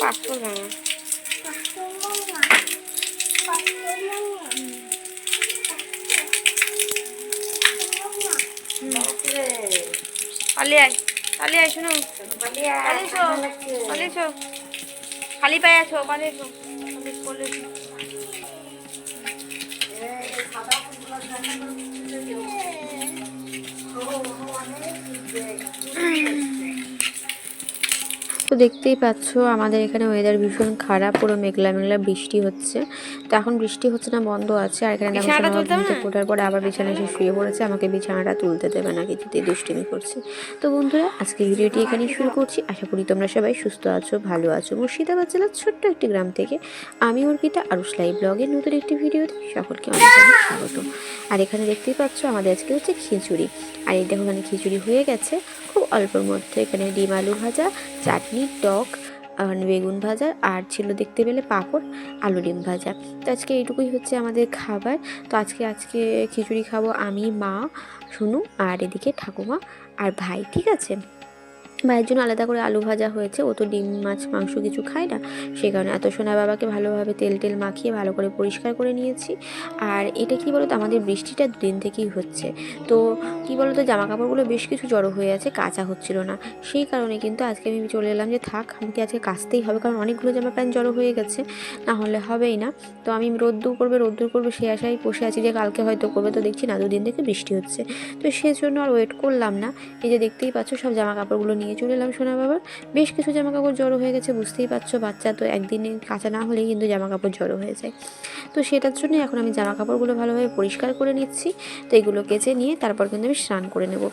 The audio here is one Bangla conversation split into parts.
পাথর ভাঙা পালিয়ে আয়, পালিয়ে আয়, শোনো পালিয়েছো, খালি পায়ে আছো, পালিয়েছো তো দেখতেই পাচ্ছ আমাদের এখানে ওয়েদার ভীষণ খারাপ, পুরো মেঘলা মেঘলা বৃষ্টি হচ্ছে। তো এখন বৃষ্টি হচ্ছে না, বন্ধ আছে। আর এখানে ওঠার পরে আবার বিছানায় এসে শুয়ে পড়েছে, আমাকে বিছানাটা তুলতে দেবে না, কিছুতেই দুষ্টুমি করছে। তো বন্ধুরা, আজকে ভিডিওটি এখানেই শুরু করছি। আশা করি তোমরা সবাই সুস্থ আছো, ভালো আছো। মুর্শিদাবাদ জেলার ছোট্ট একটি গ্রাম থেকে আমি অর্পিতা আরুষ লাইভ ব্লগের নতুন একটি ভিডিওতে সকলকে অনেক অনেক স্বাগত। আর এখানে দেখতেই পাচ্ছ আমাদের আজকে হচ্ছে খিচুড়ি। আর এই দেখো এখানে খিচুড়ি হয়ে গেছে খুব অল্পর মধ্যে। এখানে ডিম আলু ভাজা, চাটনি, টক, বেগুন ভাজা, আর ছিল দেখতে পেলে পাঁপড়, আলু ডিম ভাজা। তো আজকে এইটুকুই হচ্ছে আমাদের খাবার। তো আজকে খিচুড়ি খাবো আমি, মা, সোনু, আর এদিকে ঠাকুমা আর ভাই। ঠিক আছে, ভাইয়ের জন্য আলাদা করে আলু ভাজা হয়েছে, ও তো ডিম মাছ মাংস কিছু খায় না, সেই কারণে এত সোনা বাবাকে ভালোভাবে তেল মাখিয়ে ভালো করে পরিষ্কার করে নিয়েছি। আর এটা কি বলতো, আমাদের বৃষ্টিটা দুদিন থেকেই হচ্ছে। তো কি বলতো, জামা কাপড়গুলো বেশ কিছু জড়ো হয়ে আছে, কাচা হচ্ছিল না। সেই কারণে কিন্তু আজকে আমি চলে এলাম যে থাক, আমাকে আজকে কাচতেই হবে, কারণ অনেকগুলো জামা প্যান্ট জড়ো হয়ে গেছে, না হলে হবেই না। তো আমি রোদ্দুর করবে সে আশায় বসে আছি যে কালকে হয়তো করবে। তো দেখছি না, দুদিন থেকে বৃষ্টি হচ্ছে, তো সেজন্য আর ওয়েট করলাম না। এই যে দেখতেই পাচ্ছ সব জামা কাপড়গুলো নিয়ে চলে এলাম সোনা বাবার। বেশ কিছু জামা কাপড় জড়ো হয়ে গেছে, বুঝতেই পারছো, বাচ্চা তো একদিনে কাঁচা না হলেই কিন্তু জামা কাপড় জড়ো হয়ে যায়। তো সেটার জন্য এখন আমি জামা কাপড়গুলো ভালোভাবে পরিষ্কার করে নিচ্ছি। তো এগুলো কেচে নিয়ে তারপর কিন্তু আমি স্নান করে নেব।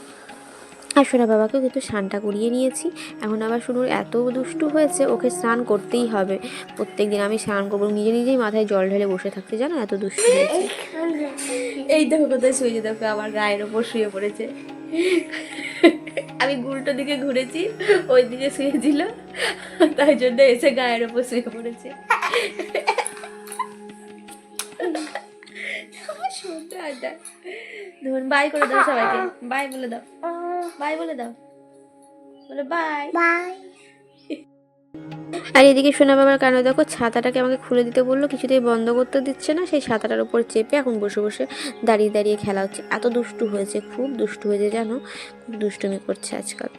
আর সোনা বাবাকেও কিন্তু স্নানটা করিয়ে নিয়েছি। এখন আবার শুনুর এত দুষ্টু হয়েছে, ওকে স্নান করতেই হবে প্রত্যেক দিন। আমি স্নান করবো, নিজেই মাথায় জল ঢেলে বসে থাকতে, জানো, এত দুষ্টু হয়েছে। এই দেখো কোথায় শুয়েছে, দেখো আমার গায়ের ওপর শুয়ে পড়েছে। আমি উল্টো দিকে ঘুরেছি, ওই দিকে শুয়েছিল, তাই জন্য এসে গায়ের ওপর শুয়ে পড়েছে। ধরুন বাই করে দাও সবাইকে, বাই বলে দাও, বাই বলে দাও, বলে বাই বাই। আর এদিকে সোনা বাবার কারণে দেখো ছাতাটাকে আমাকে খুলে দিতে বললো, কিছুতেই বন্ধ করতে দিচ্ছে না। সেই ছাতাটার উপর চেপে এখন বসে বসে দাঁড়িয়ে খেলা হচ্ছে। এত দুষ্টু হয়েছে, খুব দুষ্টু হয়েছে জানো, খুব দুষ্টুমি করছে আজকাল।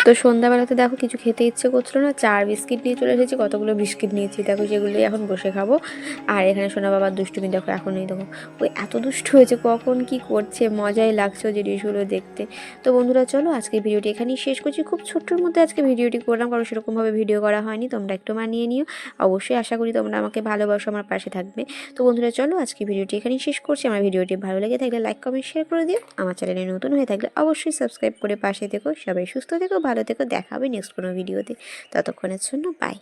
তো সন্ধ্যাবেলাতে দেখো কিছু খেতে ইচ্ছে করছিল না, চার বিস্কিট নিয়ে চলে এসেছি, কতগুলো বিস্কিট নিয়েছি দেখো, সেগুলোই এখন বসে খাবো। আর এখানে সোনা বাবার দুষ্টুমি দেখো, এখনই দেখো ওই এত দুষ্টু হয়েছে, কখন কি করছে, মজাই লাগছে জিনিসগুলো দেখতে। তো বন্ধুরা চলো আজকে ভিডিওটি এখানেই শেষ করছি। খুব ছোট্টর মধ্যে আজকে ভিডিওটি করলাম, কারণ সেরকমভাবে ভিডিও করা হয়নি, তোমরা একটু মানিয়ে নিও। অবশ্যই আশা করি তোমরা আমাকে ভালোবাসো, আমার পাশে থাকবে। তো বন্ধুরা চলো আজকে ভিডিওটি এখানেই শেষ করছি। আমার ভিডিওটি ভালো লেগে থাকলে লাইক কমেন্ট শেয়ার করে দিও। আমার চ্যানেলে নতুন হয়ে থাকলে অবশ্যই সাবস্ক্রাইব করে পাশে থেকো। সবাই সুস্থ থেকো, ভালো থেকো, দেখা হবে নেক্সট কোনো ভিডিওতে। ততক্ষণের জন্য বাই।